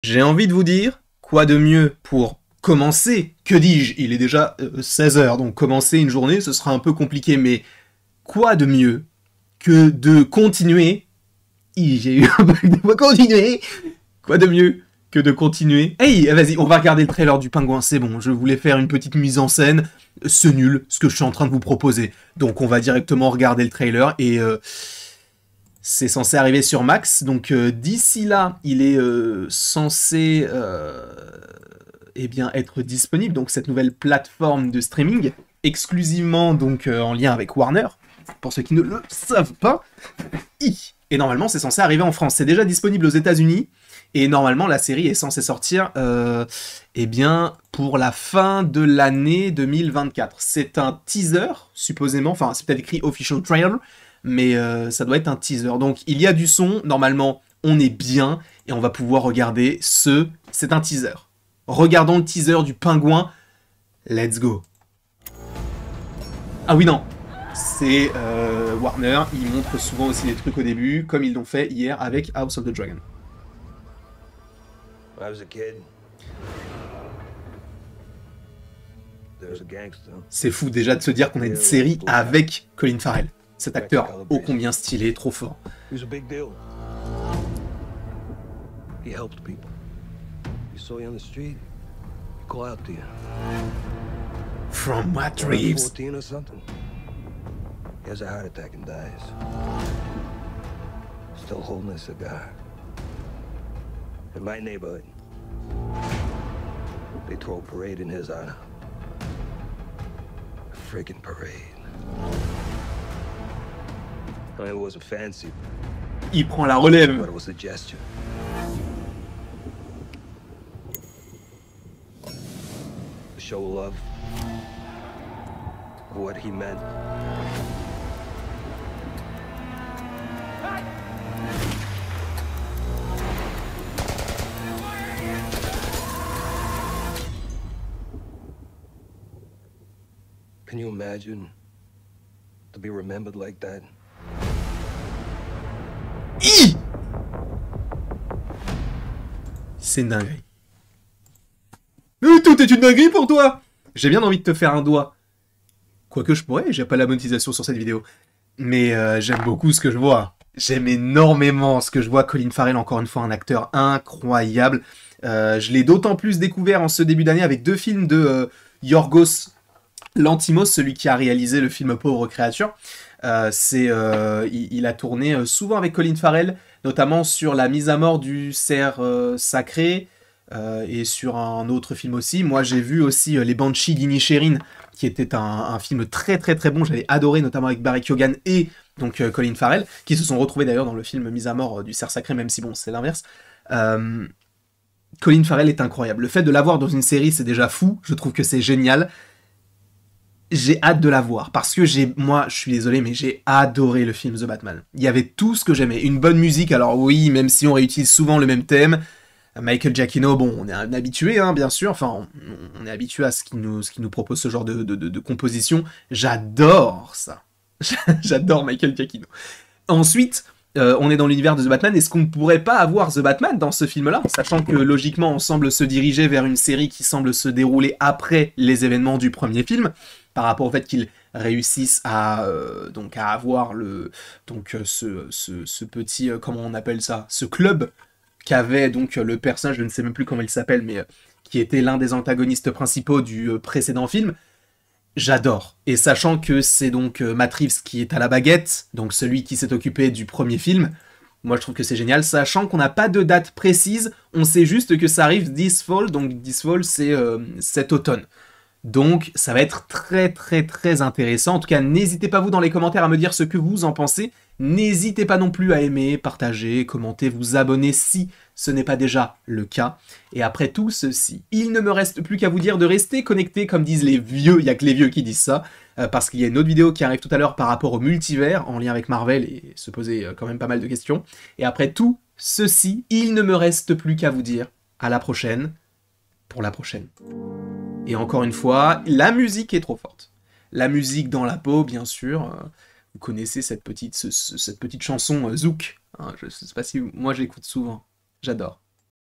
J'ai envie de vous dire, quoi de mieux pour commencer, que dis-je, il est déjà 16 heures, donc commencer une journée, ce sera un peu compliqué, mais quoi de mieux que de continuer. J'ai eu un bug de continuer. Quoi de mieux que de continuer. Hey, vas-y, on va regarder le trailer du pingouin, c'est bon, je voulais faire une petite mise en scène, c'est nul ce que je suis en train de vous proposer. Donc on va directement regarder le trailer et c'est censé arriver sur Max, donc d'ici là, il est censé eh bien, être disponible, donc cette nouvelle plateforme de streaming, exclusivement donc en lien avec Warner, pour ceux qui ne le savent pas. Et normalement, c'est censé arriver en France. C'est déjà disponible aux États-Unis, et normalement, la série est censée sortir eh bien, pour la fin de l'année 2024. C'est un teaser, supposément, enfin, c'est peut-être écrit Official Trailer, mais ça doit être un teaser. Donc, il y a du son, normalement, on est bien, et on va pouvoir regarder ce... C'est un teaser. Regardons le teaser du pingouin. Let's go. Ah oui, non. C'est Warner, ils montrent souvent aussi des trucs au début, comme ils l'ont fait hier avec House of the Dragon. When I was a kid, there was a gangster. C'est fou déjà de se dire qu'on a une série avec Colin Farrell. Cet acteur ô combien stylé, trop fort. He was a big deal. He helped people. You saw you on the street, he call out to you. From Matt When he was Reeves. 14 or something, he has a heart attack and dies. Still holding a cigar. In my neighborhood, they throw a parade in his honor. A freaking parade. I mean, it wasn't fancy, Il prend la relève. but it was a gesture. A show of love. Of what he meant. Can you imagine to be remembered like that? C'est une dinguerie. Tout est une dinguerie pour toi. J'ai bien envie de te faire un doigt. Quoique je pourrais, j'ai pas la monétisation sur cette vidéo. Mais j'aime beaucoup ce que je vois. J'aime énormément ce que je vois. Colin Farrell, encore une fois, un acteur incroyable. Je l'ai d'autant plus découvert en ce début d'année avec deux films de Yorgos Lanthimos, celui qui a réalisé le film Pauvre créature. Il a tourné souvent avec Colin Farrell, notamment sur la mise à mort du cerf sacré, et sur un autre film aussi. Moi, j'ai vu aussi Les Banshees d'Inisherin, qui était un film très très très bon, j'avais adoré, notamment avec Barry Keoghan et donc Colin Farrell, qui se sont retrouvés d'ailleurs dans le film Mise à mort du cerf sacré, même si bon, c'est l'inverse. Colin Farrell est incroyable. Le fait de l'avoir dans une série, c'est déjà fou, je trouve que c'est génial. J'ai hâte de la voir, parce que moi, je suis désolé, mais j'ai adoré le film The Batman. Il y avait tout ce que j'aimais. Une bonne musique, alors oui, même si on réutilise souvent le même thème. Michael Giacchino, bon, on est un habitué, hein, bien sûr, enfin, on est habitué à ce qu'il nous propose ce genre de composition. J'adore ça. J'adore Michael Giacchino. Ensuite, on est dans l'univers de The Batman, est-ce qu'on ne pourrait pas avoir The Batman dans ce film-là, sachant que logiquement, on semble se diriger vers une série qui semble se dérouler après les événements du premier film, par rapport au fait qu'ils réussissent à avoir ce petit, comment on appelle ça, ce club qu'avait donc le personnage, je ne sais même plus comment il s'appelle, mais qui était l'un des antagonistes principaux du précédent film. J'adore. Et sachant que c'est donc Matt Reeves qui est à la baguette, donc celui qui s'est occupé du premier film, moi je trouve que c'est génial, sachant qu'on n'a pas de date précise, on sait juste que ça arrive this fall, donc this fall c'est cet automne. Donc ça va être très très très intéressant. En tout cas, n'hésitez pas vous dans les commentaires à me dire ce que vous en pensez. N'hésitez pas non plus à aimer, partager, commenter, vous abonner si ce n'est pas déjà le cas. Et après tout ceci, il ne me reste plus qu'à vous dire de rester connecté, comme disent les vieux, il n'y a que les vieux qui disent ça, parce qu'il y a une autre vidéo qui arrive tout à l'heure par rapport au multivers, en lien avec Marvel, et se poser quand même pas mal de questions. Et après tout ceci, il ne me reste plus qu'à vous dire à la prochaine, pour la prochaine. Et encore une fois, la musique est trop forte. La musique dans la peau, bien sûr. Vous connaissez cette petite chanson Zouk. Hein, je sais pas si moi je l'écoute souvent. J'adore.